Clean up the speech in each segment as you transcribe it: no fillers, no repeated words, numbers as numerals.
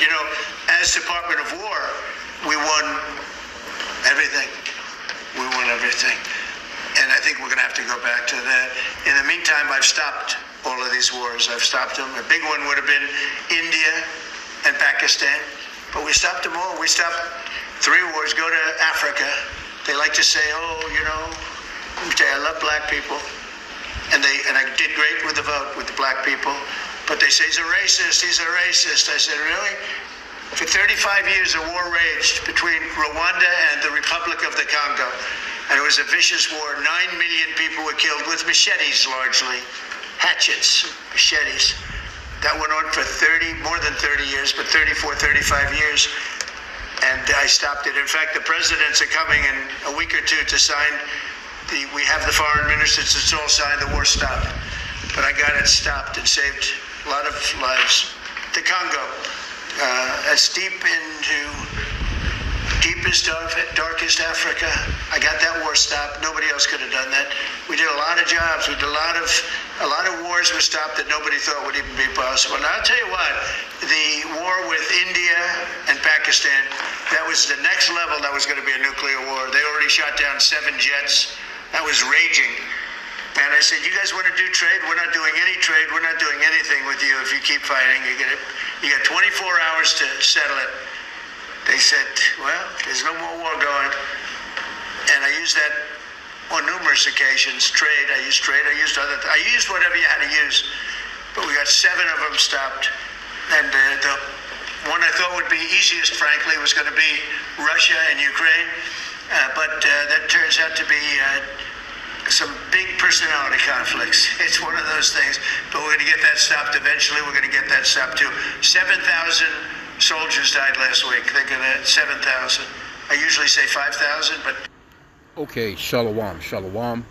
you know, as Department of War, we won everything. We won everything. And I think we're going to have to go back to that. In the meantime, I've stopped all of these wars. I've stopped them. A big one would have been India and Pakistan. But we stopped them all. We stopped 3 wars. Go to Africa. They like to say, oh, you know, I love black people. And I did great with the vote with the black people. But they say he's a racist. He's a racist. I said, really? For 35 years, a war raged between Rwanda and the Republic of the Congo. And it was a vicious war. 9 million people were killed with machetes, largely. Hatchets, machetes. That went on for more than 30 years, but 34, 35 years. And I stopped it. In fact, the presidents are coming in a week or two to sign we have the foreign ministers, it's all signed, the war stopped. But I got it stopped and saved a lot of lives. The Congo, as deep into deepest, darkest Africa. I got that war stopped. Nobody else could have done that. We did a lot of jobs. We did a lot of wars were stopped that nobody thought would even be possible. Now I'll tell you what, the war with India and Pakistan, that was the next level. That was going to be a nuclear war. They already shot down 7 jets. That was raging. And I said, you guys want to do trade? We're not doing any trade. We're not doing anything with you if you keep fighting. You got 24 hours to settle it. They said, well, there's no more war going. And I used that on numerous occasions. Trade, I used I used whatever you had to use. But we got 7 of them stopped. And the one I thought would be easiest, frankly, was going to be Russia and Ukraine. But that turns out to be some big personality conflicts. It's one of those things. But we're going to get that stopped eventually. We're going to get that stopped too. 7,000 soldiers died last week. Think of that, 7,000. I usually say 5,000, but... Okay, Shalom, Shalom.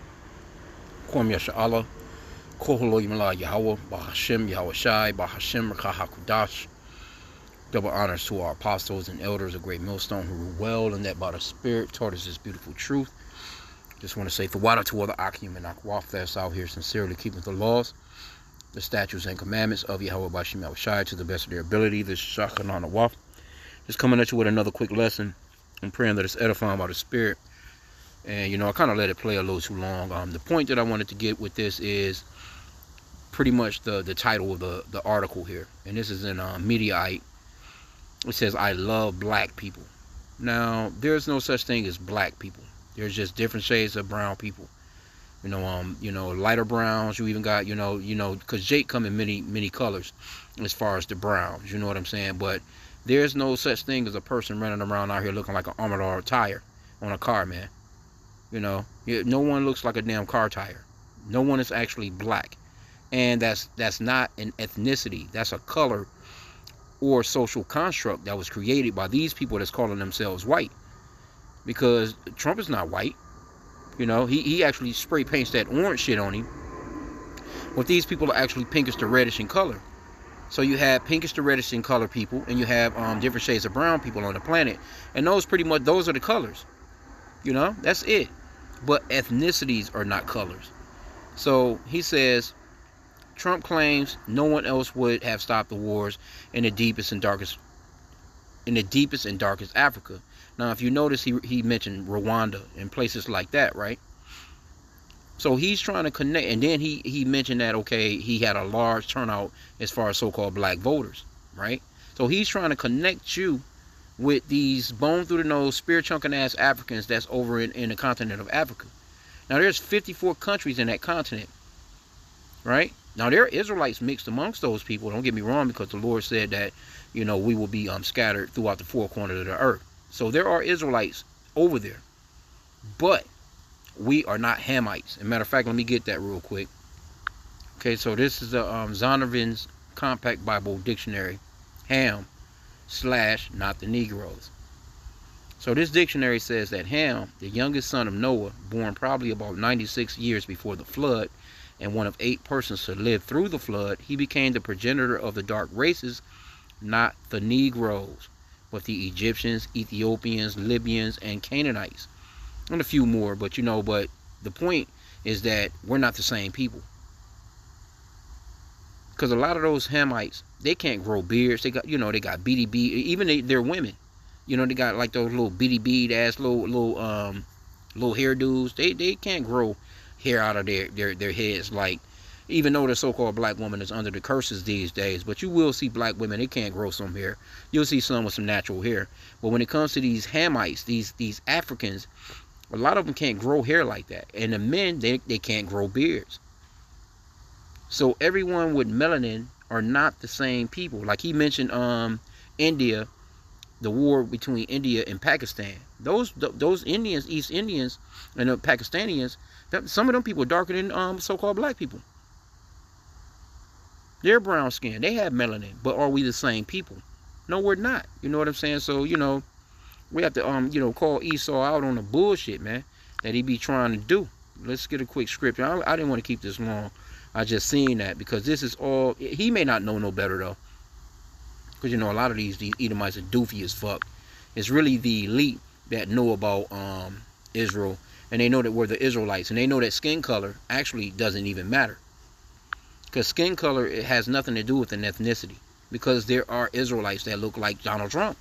Kwam Yasha'Allah. Koholo Yimala Yahweh, Bahashim, Yahweh Shai, Bahashim, Rakahakudash. Double honors to our apostles and elders of Great Millstone who rule well and that by the Spirit taught us this beautiful truth. Just want to say Thawada to all the H.I.M and Akwaf that's out here sincerely keeping the laws, the statutes and commandments of Yahweh Bashim Yahweh Shai to the best of their ability. This is Shachanan Awaf. Just coming at you with another quick lesson. I'm praying that it's edifying by the Spirit. And, you know, I kind of let it play a little too long. The point that I wanted to get with this is pretty much the title of the article here. And this is in Mediaite. It says, I love black people. Now, there's no such thing as black people. There's just different shades of brown people. You know, lighter browns. You even got, you know, because Jake come in many colors as far as the browns. You know what I'm saying? But there's no such thing as a person running around out here looking like an Armador tire on a car, man. You know, no one looks like a damn car tire. No one is actually black. And that's not an ethnicity. That's a color or social construct that was created by these people that's calling themselves white. Because Trump is not white. You know, he actually spray paints that orange shit on him. But these people are actually pinkish to reddish in color. So you have pinkish to reddish in color people, and you have different shades of brown people on the planet. And those are the colors. You know, that's it. But ethnicities are not colors. So he says, Trump claims no one else would have stopped the wars in the deepest and darkest Africa. Now, if you notice, he mentioned Rwanda and places like that, right? So he's trying to connect, and then he mentioned that, okay, he had a large turnout as far as so-called black voters, right? So he's trying to connect you with these bone-through-the-nose, spear-chunking-ass Africans that's over in the continent of Africa. Now, there's 54 countries in that continent, right? Now, there are Israelites mixed amongst those people. Don't get me wrong, because the Lord said that, you know, we will be scattered throughout the 4 corners of the earth. So there are Israelites over there. But we are not Hamites. As a matter of fact, let me get that real quick. Okay, so this is the Zondervan's Compact Bible Dictionary. Ham / not the Negroes. So this dictionary says that Ham, the youngest son of Noah, born probably about 96 years before the flood, and one of 8 persons to live through the flood, he became the progenitor of the dark races, not the Negroes, but the Egyptians, Ethiopians, Libyans, and Canaanites, and a few more. But but the point is that we're not the same people. Because a lot of those Hamites, they can't grow beards. They got, they got beady bead. Even they're women. They got like those little beady bead ass little hairdos. They can't grow hair out of their heads. Like, even though the so-called black woman is under the curses these days, but you will see black women, they can't grow some hair. You'll see some with some natural hair. But when it comes to these Hamites, these Africans, a lot of them can't grow hair like that. And the men, they can't grow beards. So everyone with melanin are not the same people. Like he mentioned India, the war between India and Pakistan. Those Indians, East Indians, and the Pakistanians, some of them people are darker than so-called black people. They're brown skin. They have melanin. But are we the same people? No, we're not. You know what I'm saying? So, we have to call Esau out on the bullshit, man, that he be trying to do. Let's get a quick scripture. I didn't want to keep this long. I just seen that because this is all. He may not know no better though, because a lot of these Edomites are doofy as fuck. It's really the elite that know about Israel, and they know that we're the Israelites, and they know that skin color actually doesn't even matter, because skin color, it has nothing to do with an ethnicity, because there are Israelites that look like Donald Trump.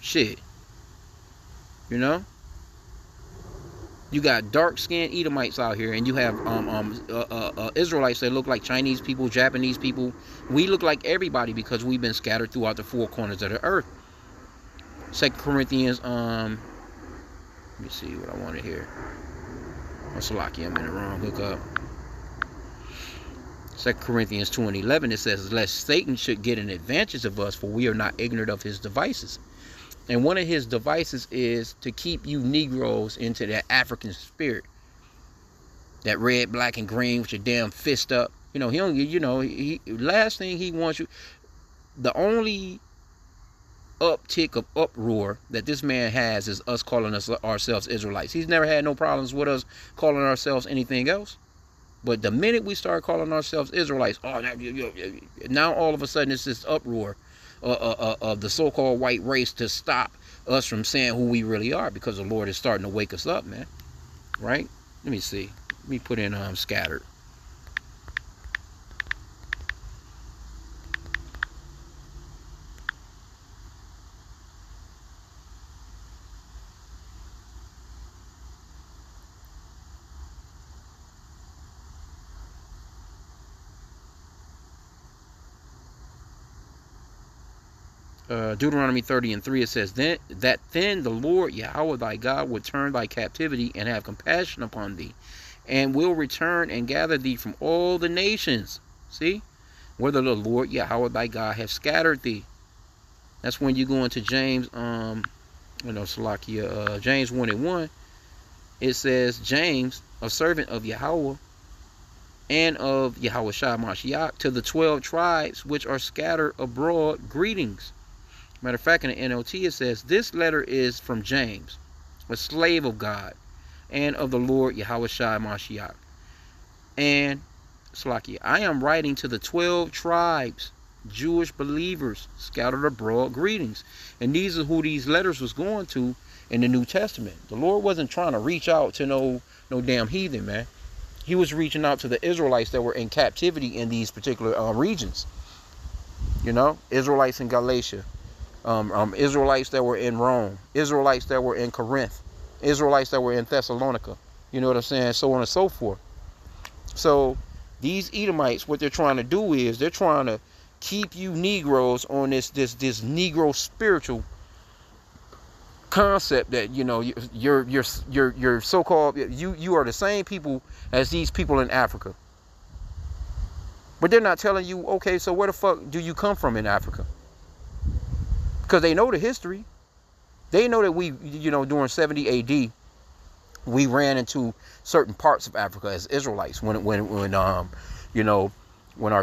Shit, You got dark-skinned Edomites out here, and you have Israelites that look like Chinese people, Japanese people. We look like everybody because we've been scattered throughout the four corners of the earth. 2 Corinthians, let me see what I wanted here. Oh, Salaki, I'm in the wrong hookup. 2 Corinthians 2:11, it says, lest Satan should get an advantage of us, for we are not ignorant of his devices. And one of his devices is to keep you Negroes into that African spirit. That red, black, and green with your damn fist up. Last thing he wants you. The only uptick of uproar that this man has is us calling ourselves Israelites. He's never had no problems with us calling ourselves anything else. But the minute we start calling ourselves Israelites, now all of a sudden it's this uproar of the so-called white race to stop us from saying who we really are, because the Lord is starting to wake us up, man. Right? Let me see. Let me put in scattered. Deuteronomy 30:3, it says, then the Lord Yahweh thy God will turn thy captivity and have compassion upon thee, and will return and gather thee from all the nations. See? Whether the Lord Yahweh thy God have scattered thee. That's when you go into James, James 1:1. It says, James, a servant of Yahweh and of Yahweh Shai Mashiach, to the 12 tribes which are scattered abroad, greetings. Matter of fact, in the NLT it says, this letter is from James, a slave of God and of the Lord Yahweh Shai Mashiach. And Slakia, I am writing to the 12 tribes, Jewish believers scattered abroad, greetings. And these are who these letters was going to in the New Testament. The Lord wasn't trying to reach out to no damn heathen, man. He was reaching out to the Israelites that were in captivity in these particular regions. Israelites in Galatia. Israelites that were in Rome, Israelites that were in Corinth, Israelites that were in Thessalonica, you know what I'm saying, so on and so forth. So these Edomites, what they're trying to do is they're trying to keep you Negroes on this Negro spiritual concept that you're so-called you are the same people as these people in Africa. But they're not telling you, okay, so where the fuck do you come from in Africa? Because they know the history. They know that we, during 70 AD, we ran into certain parts of Africa as Israelites when our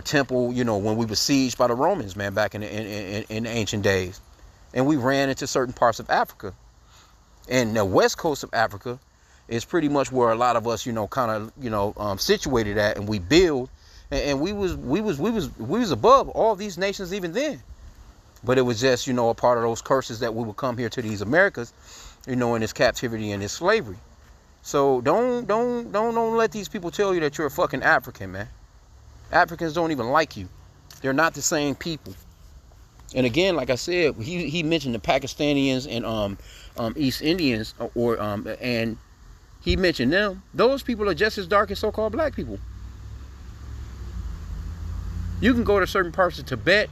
temple, when we were besieged by the Romans, man, back in the ancient days. And we ran into certain parts of Africa. And the west coast of Africa is pretty much where a lot of us, situated at, and we build. And we was above all these nations even then. But it was just, a part of those curses that we would come here to these Americas, in this captivity and this slavery. So don't let these people tell you that you're a fucking African, man. Africans don't even like you. They're not the same people. And again, like I said, he mentioned the Pakistanians and East Indians, and he mentioned them. Those people are just as dark as so-called black people. You can go to certain parts of Tibet,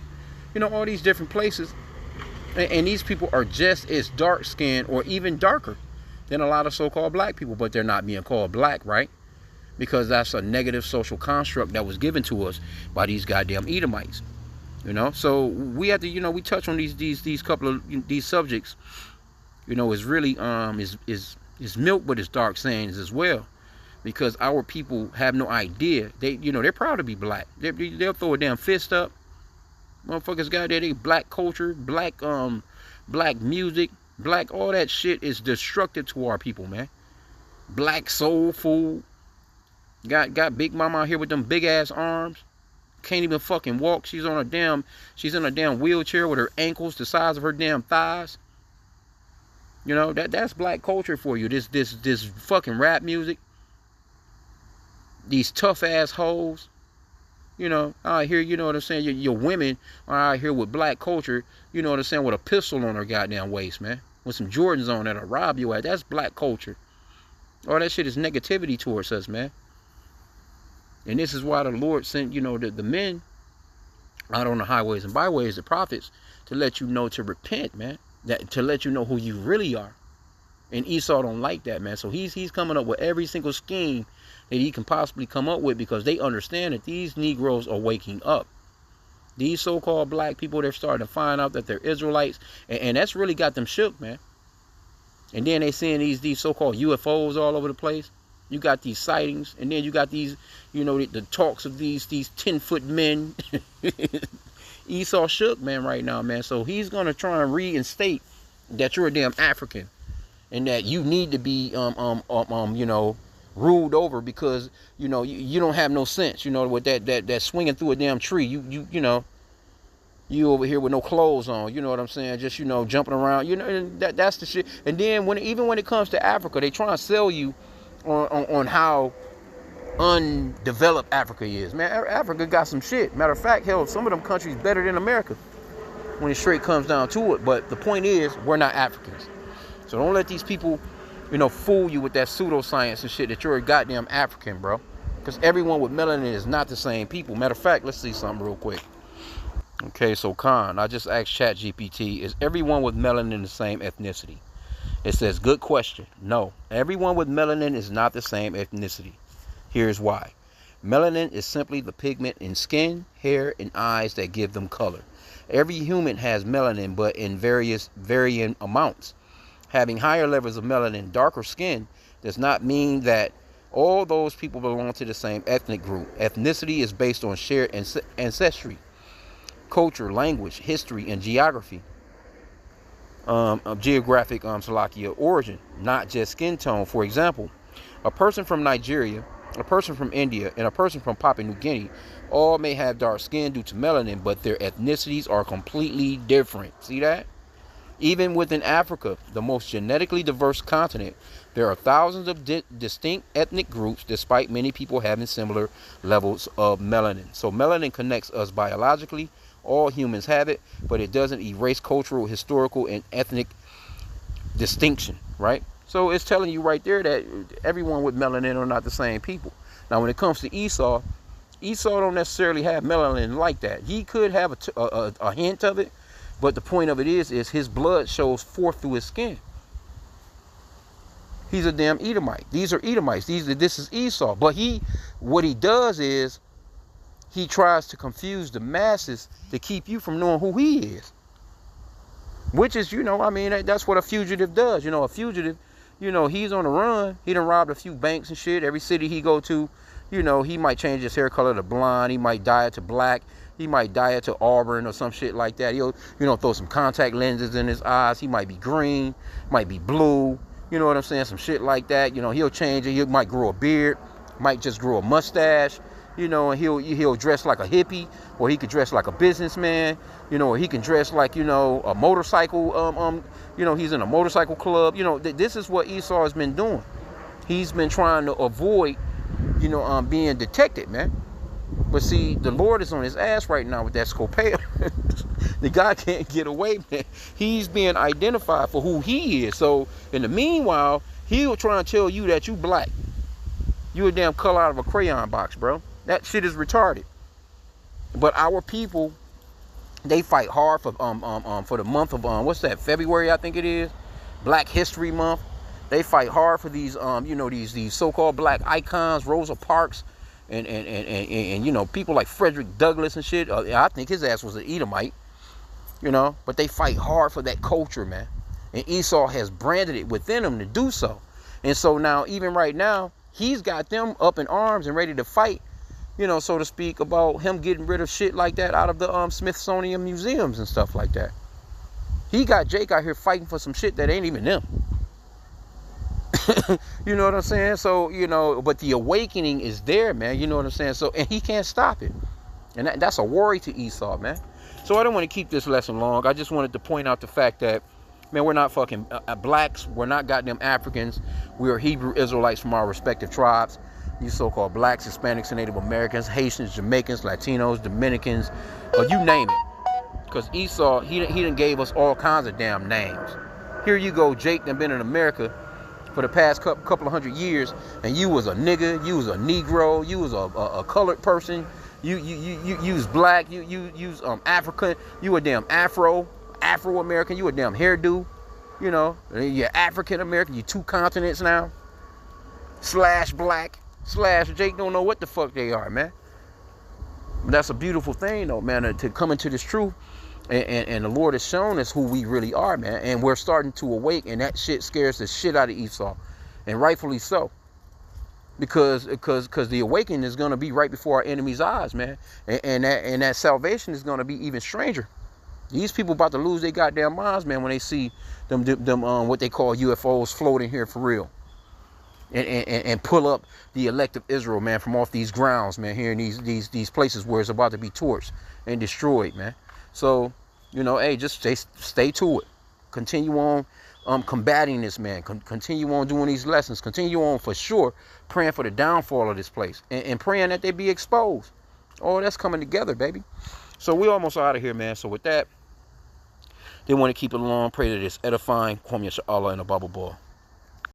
all these different places, and these people are just as dark-skinned or even darker than a lot of so-called black people, but they're not being called black, right? Because that's a negative social construct that was given to us by these goddamn Edomites. So we have to, we touch on these couple of these subjects. Is really is milk, but it's dark sayings as well, because our people have no idea. They're proud to be black. They'll throw a damn fist up. Motherfuckers got there. They black culture, black music, black, all that shit is destructive to our people, man. Black soul food. Got Big Mama out here with them big ass arms. Can't even fucking walk. She's in a damn wheelchair with her ankles the size of her damn thighs. That's black culture for you. This fucking rap music. These tough ass hoes. Out here, you know what I'm saying? Your women are out here with black culture, you know what I'm saying, with a pistol on her goddamn waist, man. With some Jordans on that'll rob you at. That's black culture. All that shit is negativity towards us, man. And this is why the Lord sent, the men out on the highways and byways, the prophets, to let you know to repent, man. To let you know who you really are. And Esau don't like that, man. So he's coming up with every single scheme that he can possibly come up with, because they understand that these Negroes are waking up. These so-called black people, they're starting to find out that they're Israelites. And that's really got them shook, man. And then they seeing these so-called UFOs all over the place. You got these sightings, and then you got these, the talks of these 10-foot men. Esau shook, man, right now, man. So he's gonna try and reinstate that you're a damn African, and that you need to be ruled over, because you don't have no sense. With that swinging through a damn tree. You over here with no clothes on. You know what I'm saying? Just jumping around. And that's the shit. And then even when it comes to Africa, they try and sell you on how undeveloped Africa is. Man, Africa got some shit. Matter of fact, hell, some of them countries better than America when it straight comes down to it. But the point is, we're not Africans. So don't let these people, fool you with that pseudoscience and shit that you're a goddamn African, bro. Because everyone with melanin is not the same people. Matter of fact, let's see something real quick. Okay, so Khan, I just asked ChatGPT, is everyone with melanin the same ethnicity? It says, good question. No, everyone with melanin is not the same ethnicity. Here's why. Melanin is simply the pigment in skin, hair, and eyes that give them color. Every human has melanin, but in varying amounts. Having higher levels of melanin, darker skin, does not mean that all those people belong to the same ethnic group. Ethnicity is based on shared ancestry, culture, language, history, and geography. Geographic origin, not just skin tone. For example, a person from Nigeria, a person from India, and a person from Papua New Guinea all may have dark skin due to melanin, but their ethnicities are completely different. See that? Even within Africa, the most genetically diverse continent, there are thousands of distinct ethnic groups, despite many people having similar levels of melanin. So melanin connects us biologically. All humans have it, but it doesn't erase cultural, historical, and ethnic distinction, right? So it's telling you right there that everyone with melanin are not the same people. Now, when it comes to Esau don't necessarily have melanin like that. He could have a hint of it, but the point of it is his blood shows forth through his skin. He's a damn Edomite. These are Edomites. This is Esau. But what he does is he tries to confuse the masses to keep you from knowing who he is. Which is, that's what a fugitive does. A fugitive, he's on the run. He done robbed a few banks and shit. Every city he go to, he might change his hair color to blonde. He might dye it to black. He might dye it to auburn or some shit like that. He'll, throw some contact lenses in his eyes. He might be green, might be blue. You know what I'm saying? Some shit like that. He'll change it. He might grow a beard, might just grow a mustache. And he'll dress like a hippie, or he could dress like a businessman, or he can dress like, a motorcycle, he's in a motorcycle club. This is what Esau has been doing. He's been trying to avoid, being detected, man. But see, the Lord is on his ass right now with that Scopeo. The guy can't get away, man. He's being identified for who he is. So in the meanwhile, he'll try and tell you that you black. You a damn color out of a crayon box, bro. That shit is retarded. But our people, they fight hard for the month of what's that, February, I think it is, Black History Month. They fight hard for these you know, these so-called black icons, Rosa Parks, and you know, people like Frederick Douglass and shit. I think his ass was an Edomite, you know. But they fight hard for that culture, man. And Esau has branded it within him to do so. And so now, even right now, he's got them up in arms and ready to fight, you know, so to speak, about him getting rid of shit like that out of the Smithsonian museums and stuff like that. He got Jake out here fighting for some shit that ain't even them. You know what I'm saying? So, you know, but the awakening is there, man. You know what I'm saying? So, and he can't stop it. And that's a worry to Esau, man. So I don't want to keep this lesson long. I just wanted to point out the fact that, man, we're not fucking blacks. We're not goddamn Africans. We are Hebrew Israelites from our respective tribes. These so-called blacks, Hispanics, and Native Americans, Haitians, Jamaicans, Latinos, Dominicans, or you name it. Because Esau, he done gave us all kinds of damn names. Here you go, Jake, done been in America for the past couple of 100 years, and you was a nigga, you was a Negro, you was a colored person, you was black, you was African, you a damn Afro-American, you a damn hairdo, you know, you're African-American, you two continents now, / black, / Jake don't know what the fuck they are, man. But that's a beautiful thing, though, man, to come into this truth. And the Lord has shown us who we really are, man. And we're starting to awake, and that shit scares the shit out of Esau. And rightfully so. Because the awakening is going to be right before our enemies' eyes, man. And that salvation is going to be even stranger. These people about to lose their goddamn minds, man, when they see them what they call UFOs floating here for real. And pull up the elect of Israel, man, from off these grounds, man, here in these places where it's about to be torched and destroyed, man. So, you know, hey, just stay to it. Continue on combating this, man. Continue on doing these lessons. Continue on, for sure, praying for the downfall of this place. And praying that they be exposed. Oh, that's coming together, baby. So we're almost out of here, man. So with that, they want to keep it along. Pray that it's edifying. Kwame Yasha Allah in a Bible ball.